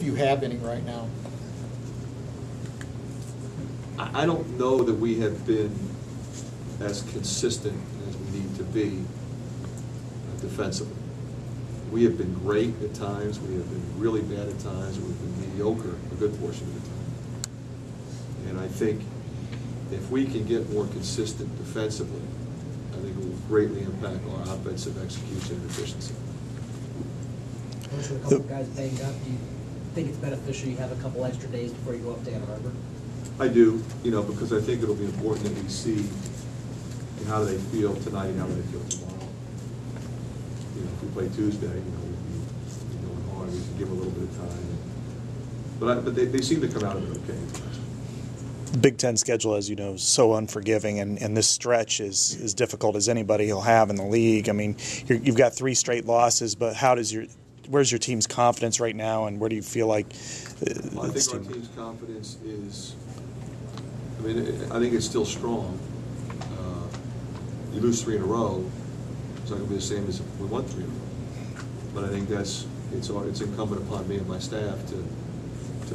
you have any right now? I don't know that we have been as consistent as we need to be defensively. We have been great at times, we have been really bad at times, we've been mediocre a good portion of the time. And I think if we can get more consistent defensively, I think it will greatly impact our offensive execution and efficiency. With a couple guys banged up, do you think it's beneficial you have a couple extra days before you go up to Ann Arbor? I do, because I think it'll be important that we see how do they feel tonight and how do they feel tomorrow. If we play Tuesday, we'll be going hard. We can give a little bit of time. But they seem to come out of it okay. Big Ten schedule, as you know, is so unforgiving, and this stretch is as difficult as anybody will have in the league. I mean, you've got 3 straight losses, but where's your team's confidence right now, and where do you feel like? Well, I think our team's confidence is. I think it's still strong. You lose 3 in a row, it's not going to be the same as if we won 3 in a row. But I think it's incumbent upon me and my staff to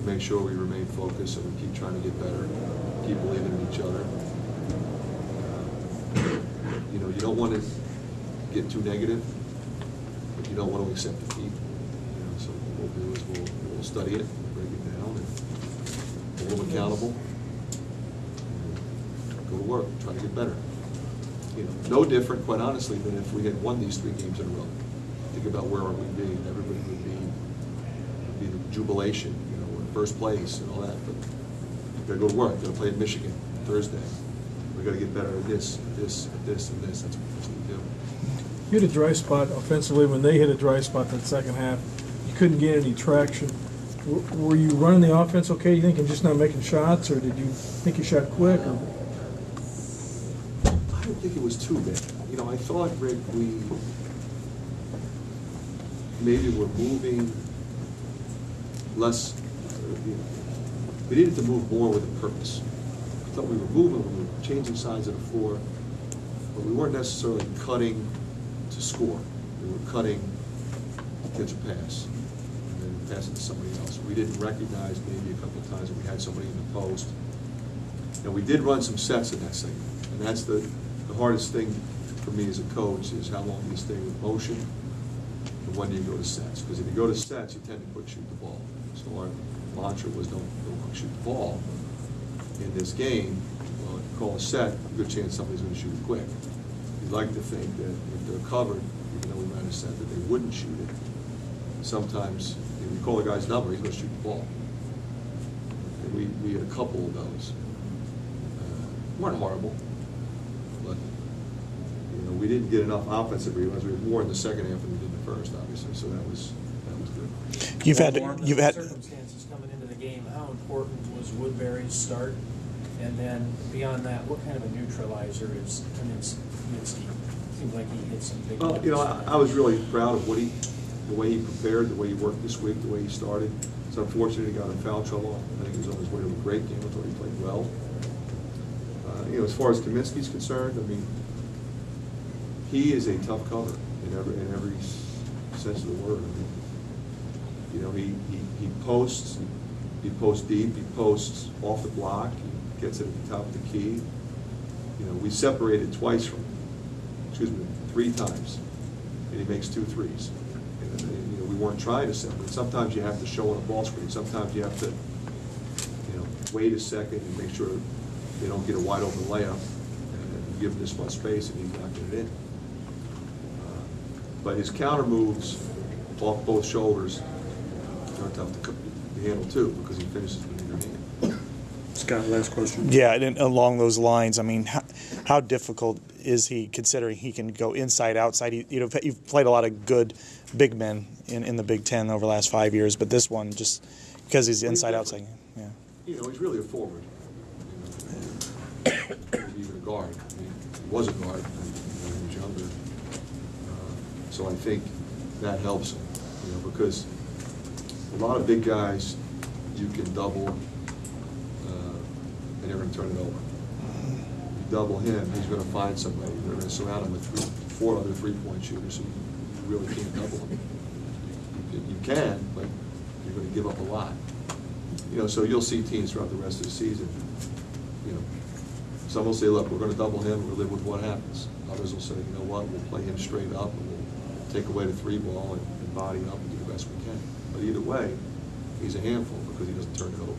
make sure we remain focused and we keep trying to get better, keep believing in each other. You don't want to get too negative, but you don't want to accept defeat. So what we'll do is we'll study it, break it down, and hold them accountable. Go to work, try to get better. No different, quite honestly, than if we had won these 3 games in a row. Think about where we'd be, and everybody would be the jubilation, we're in first place and all that. But we've got to go to work. We've got to play at Michigan Thursday. We've got to get better at this, and this. That's what we do. You had a dry spot offensively when they hit a dry spot that second half. You couldn't get any traction. Were you running the offense okay, you think, and just not making shots, or did you think you shot quick? Or? I don't think it was too bad. I thought, Rick, we maybe were moving less. We needed to move more with a purpose. I thought we were moving, we were changing sides of the floor, but we weren't necessarily cutting to score. We were cutting to catch a pass and then pass it to somebody else. We didn't recognize maybe a couple of times that we had somebody in the post. And we did run some sets in that segment, and that's the hardest thing for me as a coach is how long do you stay with motion and when do you go to sets? Because if you go to sets, you tend to quick shoot the ball. So our mantra was don't quick shoot the ball. In this game, well, if you call a set, a good chance somebody's going to shoot it quick. You'd like to think that if they're covered, even though we ran a set, that they wouldn't shoot it. Sometimes, if you call a guy's number, he's going to shoot the ball. And we had a couple of those. Weren't horrible, but we didn't get enough offensive rebounds. We had more in the second half than we did in the first, obviously. So that was good. You've had circumstances coming into the game. How important was Woodbury's start? And then beyond that, what kind of a neutralizer is Kaminsky? Seems like he hit some big. Well, I was really proud of the way he prepared, the way he worked this week, the way he started. It's unfortunate he got in foul trouble. I think he was on his way to a great game. I thought he played well. As far as Kaminsky's concerned, he is a tough cover in every sense of the word. He posts deep, he posts off the block, he gets it at the top of the key. We separated three times, and he makes 2 threes. We weren't trying to separate. Sometimes you have to show on a ball screen. Sometimes you have to, wait a second and make sure they don't get a wide open layup and give them this much space and he's knocking it in. But his counter moves off both shoulders are tough to handle too because he finishes with either hand. Scott, last question. Yeah, and along those lines, how difficult is he considering he can go inside, outside? You've played a lot of good big men in the Big Ten over the last 5 years, but this one just because he's inside, outside. Yeah. He's really a forward. Even a guard. He was a guard when he was younger. So I think that helps him, because a lot of big guys you can double and they're going to turn it over. You double him, he's going to find somebody. They're going to surround him with 4 other 3-point shooters, so you really can't double him. You can, but you're gonna give up a lot. You know, so you'll see teams throughout the rest of the season, you know, some will say, look, we're gonna double him, we'll live with what happens. Others will say, you know what, we'll play him straight up, and we'll take away the 3 ball and body up and do the best we can. But either way, he's a handful because he doesn't turn it over.